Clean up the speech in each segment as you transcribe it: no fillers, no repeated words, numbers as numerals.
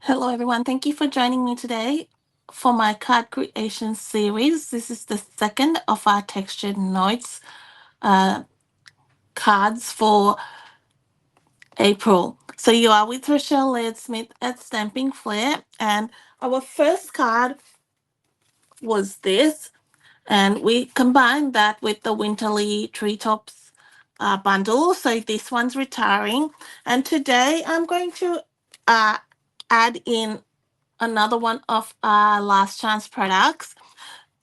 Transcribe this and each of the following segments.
Hello, everyone. Thank you for joining me today for my card creation series. This is the second of our textured notes uh, cards for April. So you are with Rochelle Laird-Smith at Stamping Flair, and our first card was this, and we combined that with the Winterly Treetops bundle. So this one's retiring, and today I'm going to uh, add in another one of our last chance products,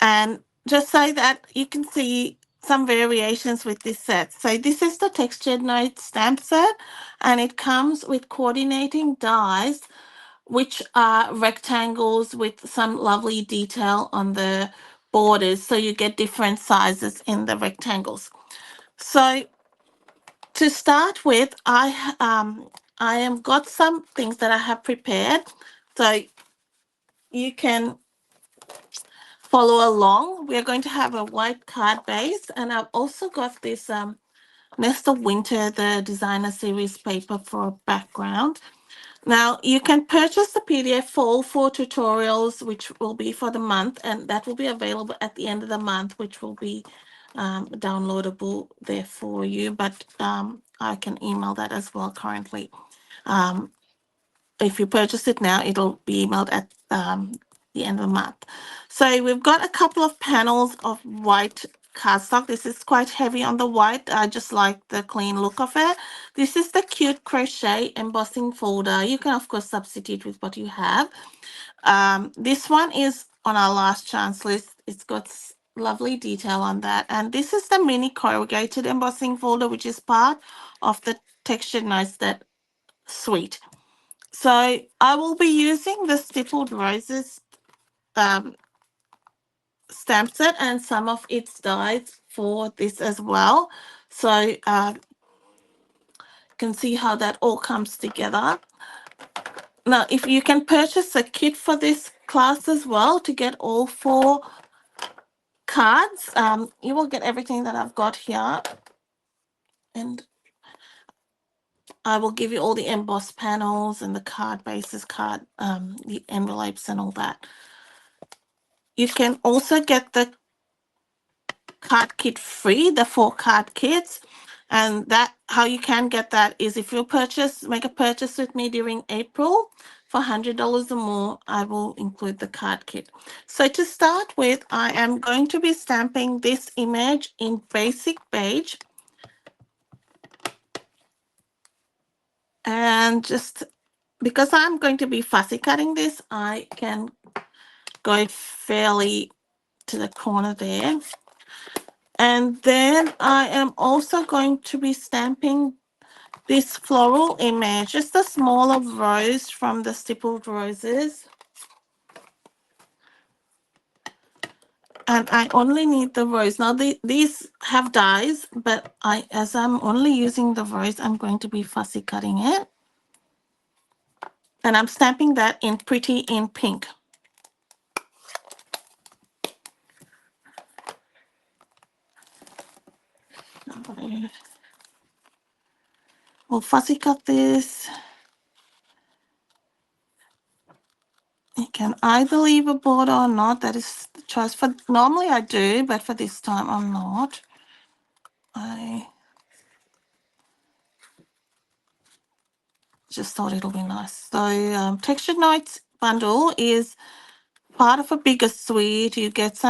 and just so that you can see some variations with this set. So this is the textured note stamp set, and it comes with coordinating dies which are rectangles with some lovely detail on the borders, so you get different sizes in the rectangles. So to start with, I am got some things that I have prepared, so you can follow along. We are going to have a white card base, and I've also got this Nest of Winter, the designer series paper for a background. Now, you can purchase the PDF for all four tutorials, which will be for the month, and that will be available at the end of the month, which will be downloadable there for you. But I can email that as well currently. Um, if you purchase it now, it'll be emailed at the end of the month. So we've got a couple of panels of white cardstock. This is quite heavy on the white. I just like the clean look of it. This is the cute crochet embossing folder. You can, of course, substitute with what you have. This one is on our last chance list. It's got lovely detail on that. And this is the mini corrugated embossing folder, which is part of the textured notes that suite. So I will be using the Stippled Roses um, stamp set and some of its dies for this as well. So you can see how that all comes together. Now, if you can purchase a kit for this class as well to get all four cards, you will get everything that I've got here. And I will give you all the embossed panels and the card bases, the envelopes and all that. You can also get the card kit free, the 4 card kits. And that how you can get that is if you make a purchase with me during April for $100 or more, I will include the card kit. So to start with, I am going to be stamping this image in basic beige. And just because I'm going to be fussy cutting this, I can go fairly to the corner there. And then I am also going to be stamping this floral image, just a smaller rose from the Stippled Roses. And I only need the rose. Now, these have dies, but as I'm only using the rose, I'm going to be fussy cutting it. And I'm stamping that in Pretty in Pink. We'll fussy cut this. You can either leave a border or not. That is the choice. Normally I do, but for this time I'm not. I just thought it'll be nice. So Textured Notes bundle is part of a bigger suite. You get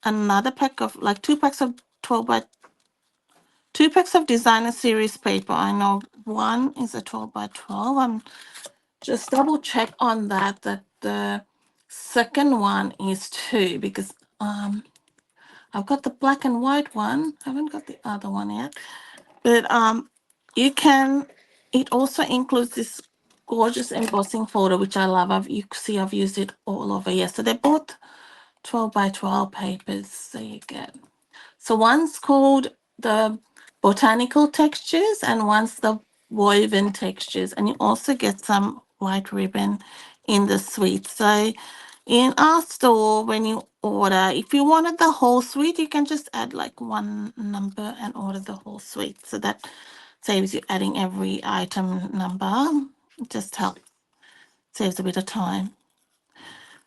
another pack of like 2 packs of 12 by 2 packs of designer series paper. I know one is a 12 by 12. I'm just double check on that the second one is 2 because I've got the black and white one. I haven't got the other one yet. But you can, it also includes this gorgeous embossing folder, which I love. You see I've used it all over here. So they're both 12 by 12 papers. So you get, so one's called the botanical textures and one's the woven textures. And you also get some white ribbon in the suite. So in our store, when you order, if you wanted the whole suite, you can just add like one number and order the whole suite. So that saves you adding every item number. It just helps Saves a bit of time.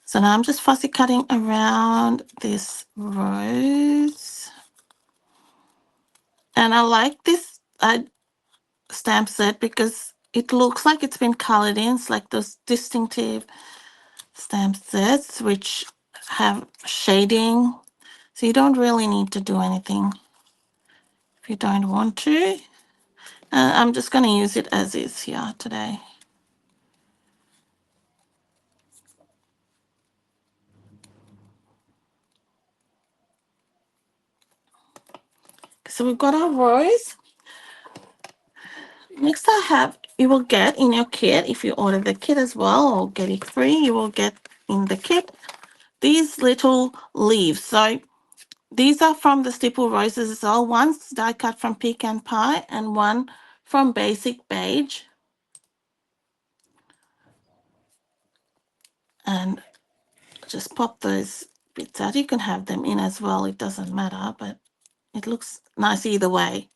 So now I'm just fussy cutting around this rose. And I like this stamp set because it looks like it's been colored in. It's like those distinctive stamp sets which have shading. So you don't really need to do anything if you don't want to. I'm just going to use it as is here today. So we've got our rose. Next I have, you will get in your kit, if you order the kit as well or get it free, you will get in the kit these little leaves. So these are from the Stippled Roses as well. One's die cut from Pecan Pie and one from Basic Beige. And just pop those bits out. You can have them in as well. It doesn't matter, but it looks nice either way.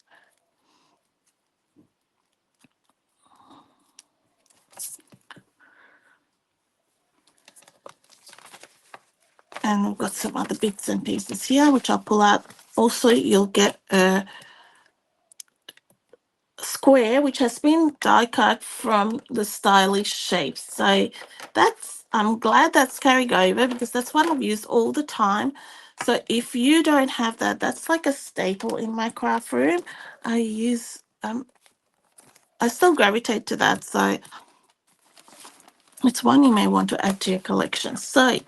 And we've got some other bits and pieces here, which I'll pull out. Also, you'll get a square, which has been die cut from the stylish shapes. So I'm glad that's carried over because that's what I've used all the time. So if you don't have that, that's like a staple in my craft room. I still gravitate to that. So it's one you may want to add to your collection. So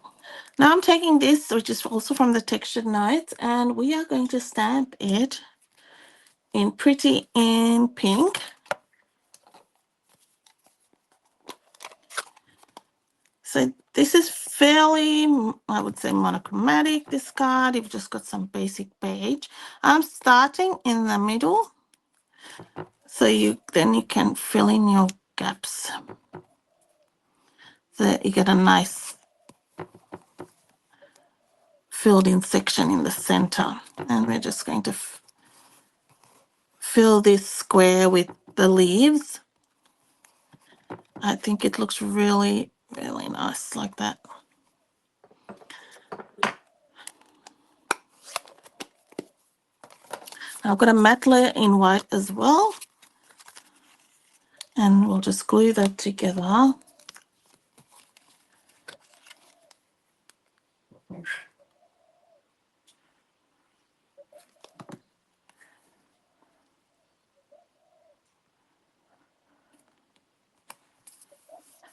now I'm taking this, which is also from the Textured Notes, and we are going to stamp it in Pretty in Pink. So this is fairly, I would say, monochromatic, this card. You've just got some basic beige. I'm starting in the middle, so then you can fill in your gaps. So you get a nice filled in section in the center. And we're just going to fill this square with the leaves. I think it looks really, really nice like that. I've got a matte layer in white as well. And we'll just glue that together.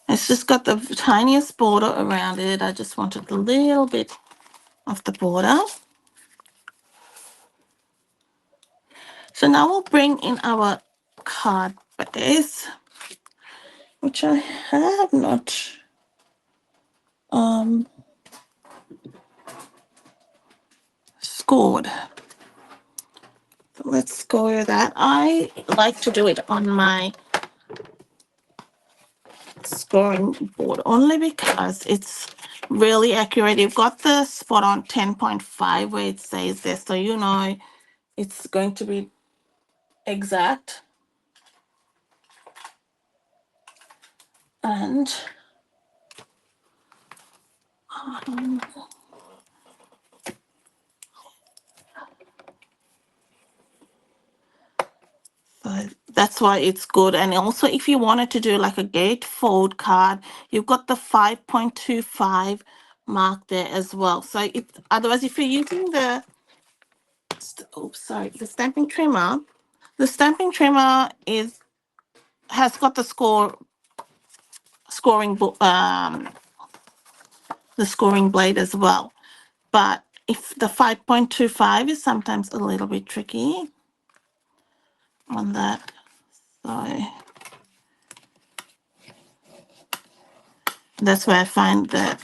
It's just got the tiniest border around it. I just wanted a little bit of the border. So now we'll bring in our card base, which I have not scored. So let's score that. I like to do it on my scoring board only because it's really accurate. You've got the spot on 10.5 where it says there, so you know it's going to be exact. And so that's why it's good. And also, if you wanted to do like a gatefold card, you've got the 5.25 mark there as well. So otherwise, if you're using the the stamping trimmer, the stamping trimmer has got the scoring the scoring blade as well. But if the 5.25 is sometimes a little bit tricky on that. So that's where I find that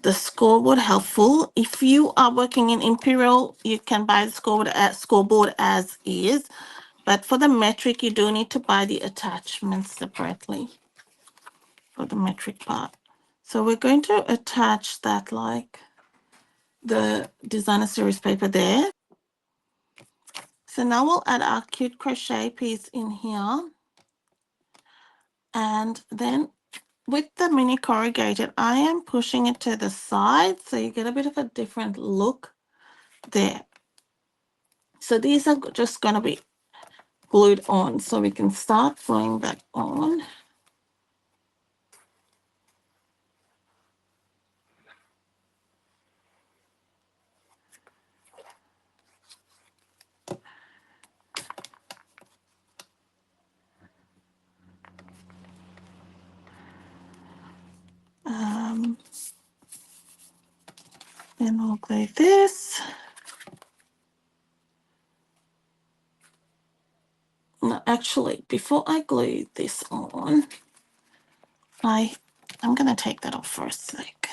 the scoreboard helpful. If you are working in Imperial, you can buy the scoreboard as is. But for the metric, you do need to buy the attachments separately for the metric part. So we're going to attach that like the designer series paper there. So now we'll add our cute crochet piece in here. And then with the mini corrugated, I am pushing it to the side so you get a bit of a different look there. So these are just going to be glued on, so we can start gluing that on. Then I'll glue this. No, actually, before I glue this on, I'm going to take that off for a sec.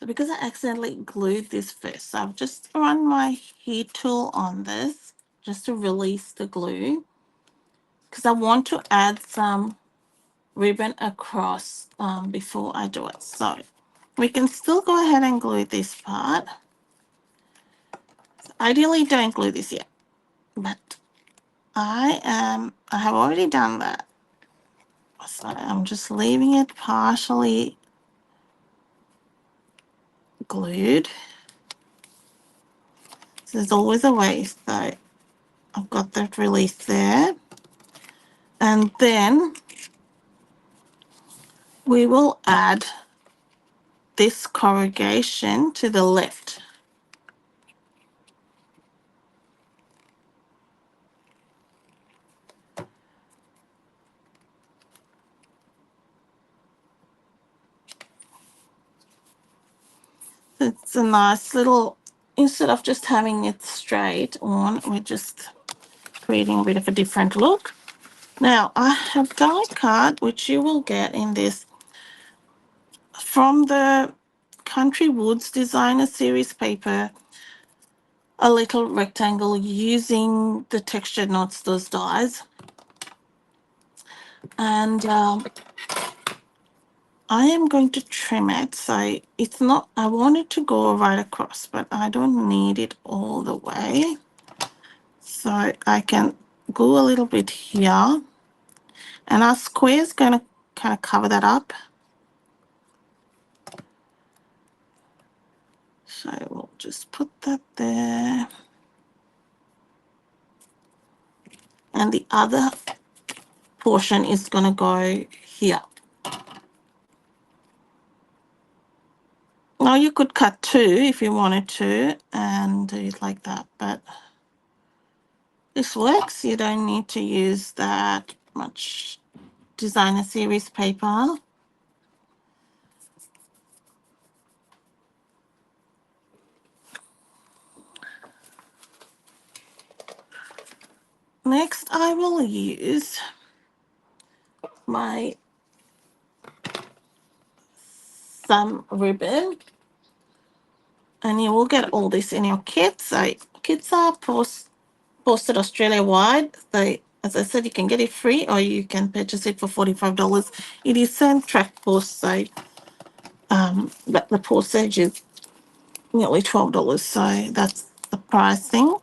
So because I accidentally glued this first, I've just run my heat tool on this just to release the glue, because I want to add some ribbon across before I do it. So we can still go ahead and glue this part. Ideally, don't glue this yet, but I have already done that. So I'm just leaving it partially glued. So there's always a way, so I've got that release there. And then we will add this corrugation to the left. It's a nice little, instead of just having it straight on, we're just creating a bit of a different look. Now, I have die cut, which you will get in this from the Country Woods Designer Series paper, a little rectangle using the textured knots, those dies. And I am going to trim it, so it's not, I want it to go right across, but I don't need it all the way. So I can glue a little bit here, and our square is going to kind of cover that up. So we'll just put that there. And the other portion is going to go here. Now you could cut two if you wanted to and do it like that, but this works. You don't need to use that much Designer Series paper. Next, I will use my some ribbon, and you will get all this in your kit. So kits are posted Australia-wide. So as I said, you can get it free or you can purchase it for $45. It is sent track post, so but the postage is nearly $12. So that's the pricing.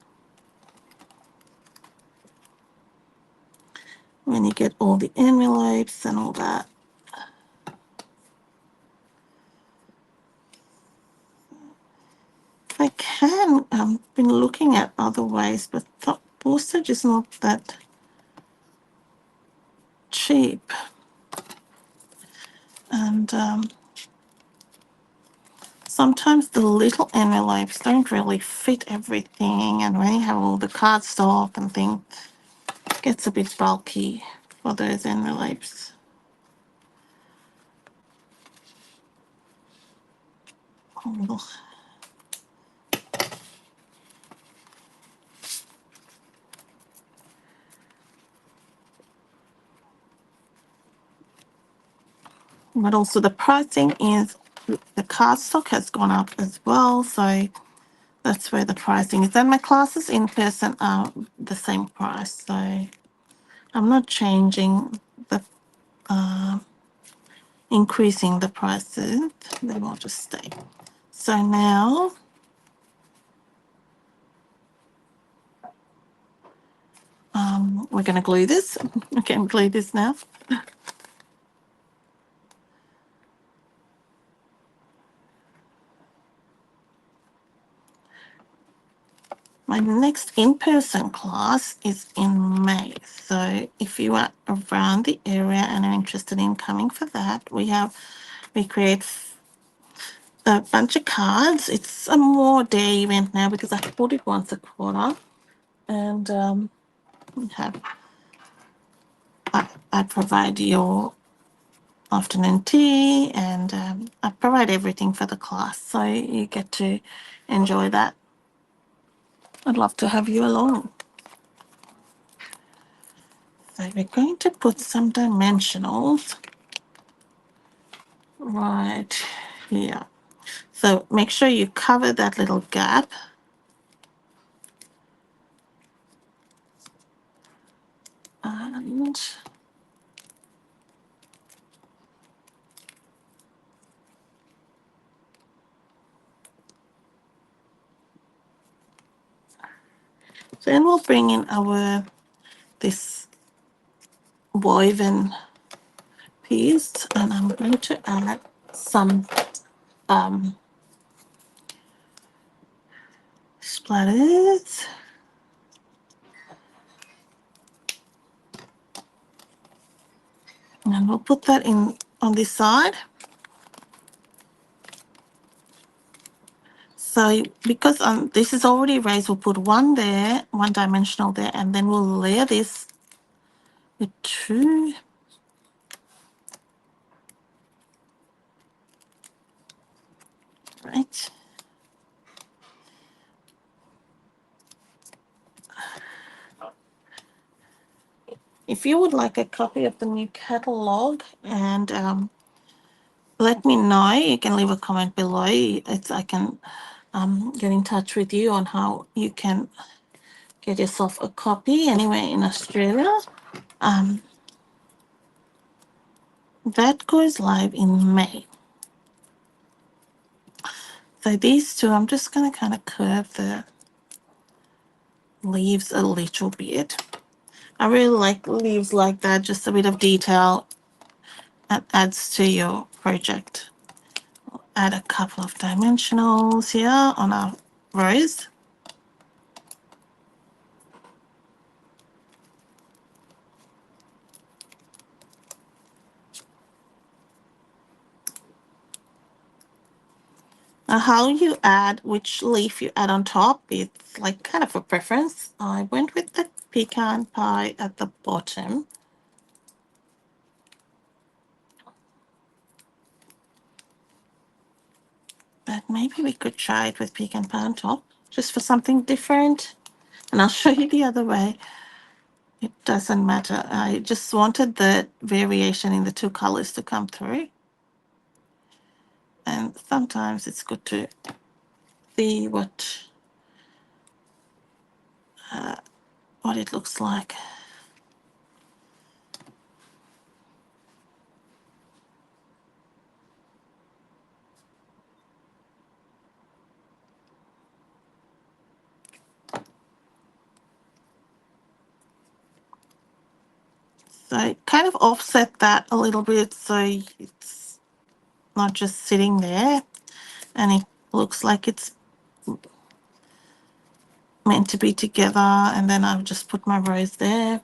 When you get all the envelopes and all that. I can, been looking at other ways, but the postage is not that cheap. And sometimes the little envelopes don't really fit everything, and when you have all the cardstock and things, it gets a bit bulky for those envelopes. Oh, but also the pricing is, the cardstock has gone up as well, so that's where the pricing is. And my classes in person are the same price, so I'm not changing the, increasing the prices. They will just stay. So now we're going to glue this. I can glue this now. My next in-person class is in May. So if you are around the area and are interested in coming for that, we create a bunch of cards. It's a more day event now because I hold it once a quarter. And I provide your afternoon tea, and I provide everything for the class. So you get to enjoy that. I'd love to have you along. So we're going to put some dimensionals right here. So make sure you cover that little gap. And then we'll bring in this woven piece, and I'm going to add some splatters. And we'll put that in on this side. So because this is already raised, we'll put one there, one dimensional there, and then we'll layer this with two. Right. If you would like a copy of the new catalog, and let me know, you can leave a comment below. I can get in touch with you on how you can get yourself a copy anywhere in Australia. That goes live in May. So these two, I'm just going to kind of curve the leaves a little bit. I really like leaves like that, just a bit of detail that adds to your project. I'll add a couple of dimensionals here on our rose. Now, how you add, which leaf you add on top, it's like kind of a preference. I went with the pecan pie at the bottom. But maybe we could try it with pecan pie on top, just for something different. And I'll show you the other way. It doesn't matter. I just wanted the variation in the two colors to come through. And sometimes it's good to see what it looks like. So kind of offset that a little bit so it's not just sitting there and it looks like it's meant to be together. And then I've just put my rose there.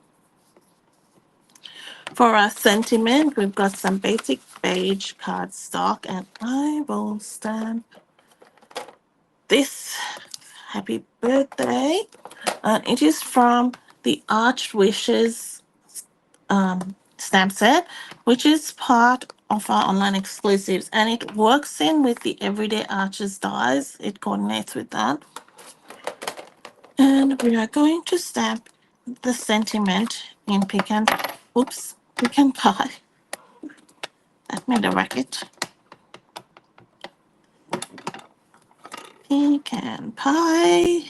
For our sentiment, we've got some basic beige cardstock, and I will stamp this happy birthday. It is from the Arch Wishes stamp set, which is part of our online exclusives, and it works in with the Everyday Arches dies. It coordinates with that. And we are going to stamp the sentiment in pecan pie. That made a racket. Pecan pie.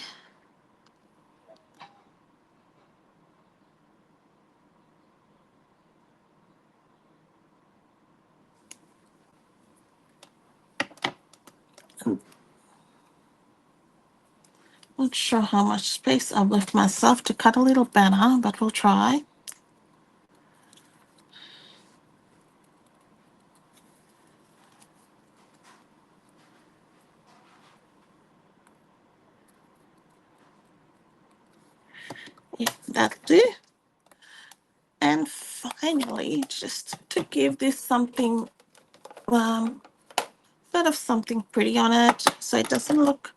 Not sure how much space I've left myself to cut a little banner, but we'll try. Yeah, that'll do. And finally, just to give this something, bit of something pretty on it, so it doesn't look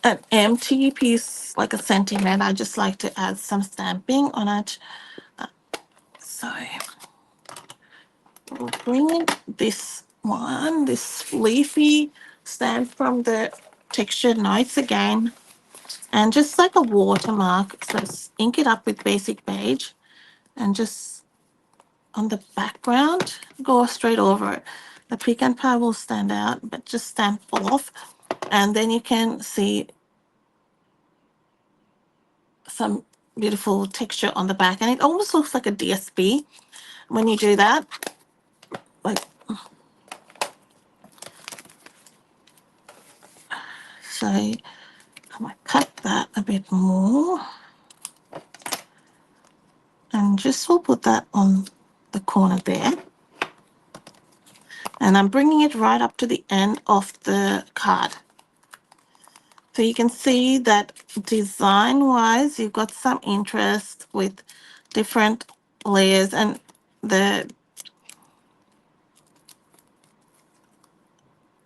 an empty piece like a sentiment. I just like to add some stamping on it. So we'll bring in this one, this leafy stamp from the Textured Notes again, and just like a watermark, so ink it up with basic beige and just on the background, go straight over it. The pecan pie will stand out, but just stamp off, and then you can see some beautiful texture on the back, and it almost looks like a DSP when you do that. Like, so I might cut that a bit more, and just will put that on the corner there. And I'm bringing it right up to the end of the card. So you can see that design-wise, you've got some interest with different layers and the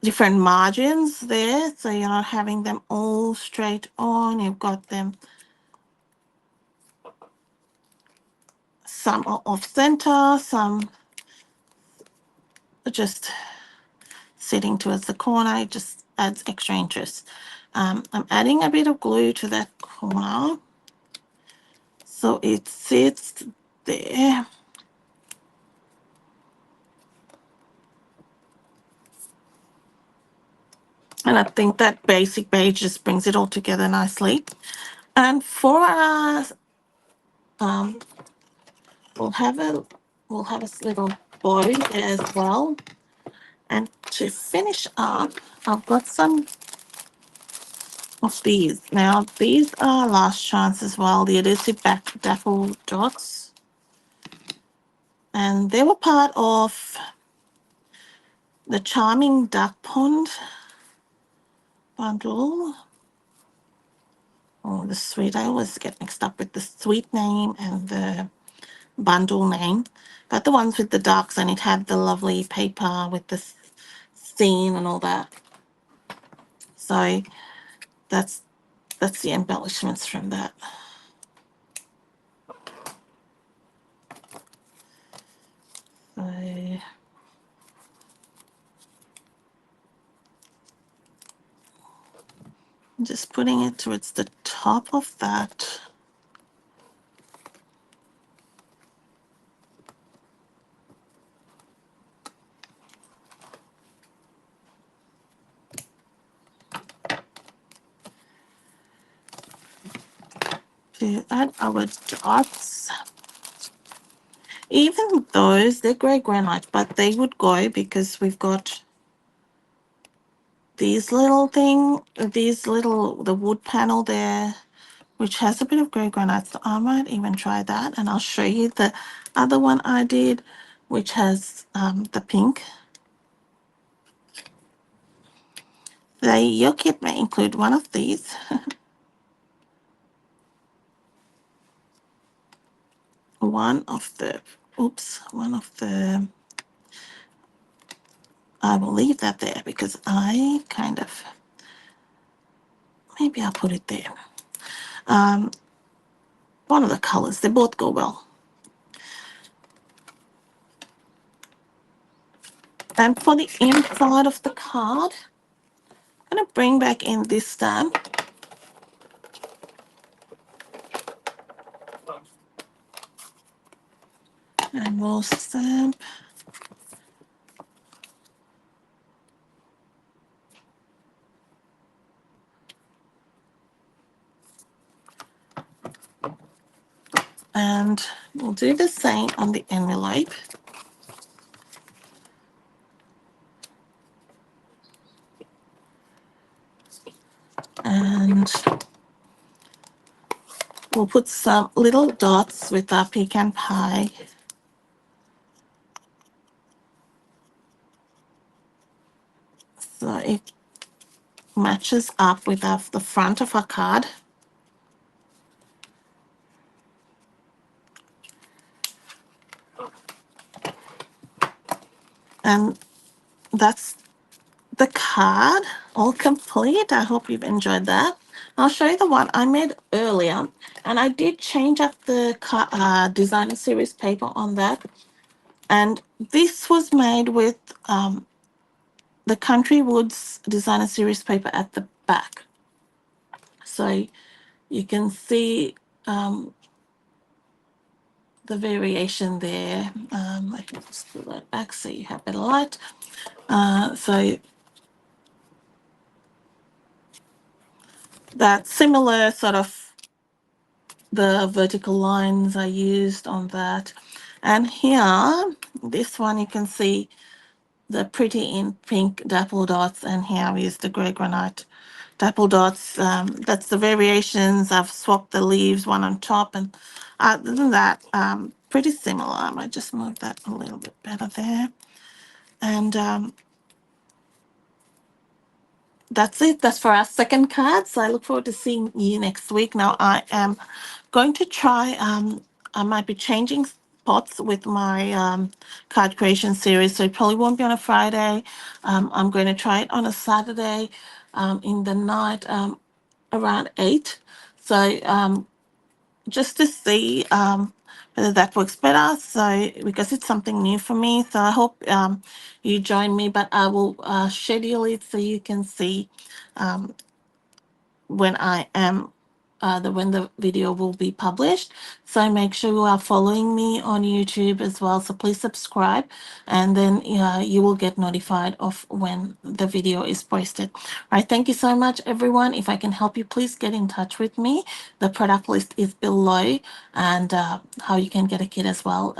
different margins there. So you're not having them all straight on. You've got them, some are off center, some just sitting towards the corner. It just adds extra interest. I'm adding a bit of glue to that corner so it sits there. And I think that basic beige just brings it all together nicely. And for us, we'll have a little body as well. And to finish up, I've got some of these. Now, these are last chance as well, the adhesive back dapple dots. And they were part of the Charming Duck Pond bundle. Oh, the sweet, I always get mixed up with the sweet name and the bundle name. But the ones with the ducks, and it had the lovely paper with the scene and all that. So that's the embellishments from that. So I'm just putting it towards the top of that. To add our dots. Even those, they're grey granite, but they would go because we've got these little the wood panel there, which has a bit of grey granite. So I might even try that, and I'll show you the other one I did, which has the pink. Your kit may include one of these. one of the, I will leave that there because I kind of, maybe I'll put it there. One of the colors, they both go well. And for the inside of the card, I'm going to bring back in this stamp. And we'll stamp. And we'll do the same on the envelope. And we'll put some little dots with our pecan pie. So it matches up with the front of our card. And that's the card all complete. I hope you've enjoyed that. I'll show you the one I made earlier, and I did change up the designer series paper on that. And this was made with the Country Woods designer series paper at the back. So you can see the variation there. I can just pull that back so you have better light. So that similar sort of the vertical lines I used on that. And here, this one, you can see the pretty in pink dapple dots, and here I used the grey granite dapple dots. That's the variations. I've swapped the leaves one on top, and other than that, pretty similar. I might just move that a little bit better there. And that's it. That's for our second card. So I look forward to seeing you next week. Now I am going to try, I might be changing spots with my card creation series. So it probably won't be on a Friday. I'm going to try it on a Saturday in the night around 8. So just to see whether that works better. So because it's something new for me, so I hope you join me. But I will schedule it so you can see when I am when the video will be published. So make sure you are following me on YouTube as well. So please subscribe, and then you will get notified of when the video is posted. All right, thank you so much, everyone. If I can help you, please get in touch with me. The product list is below, and how you can get a kit as well.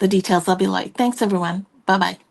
The details are below. Thanks, everyone. Bye bye.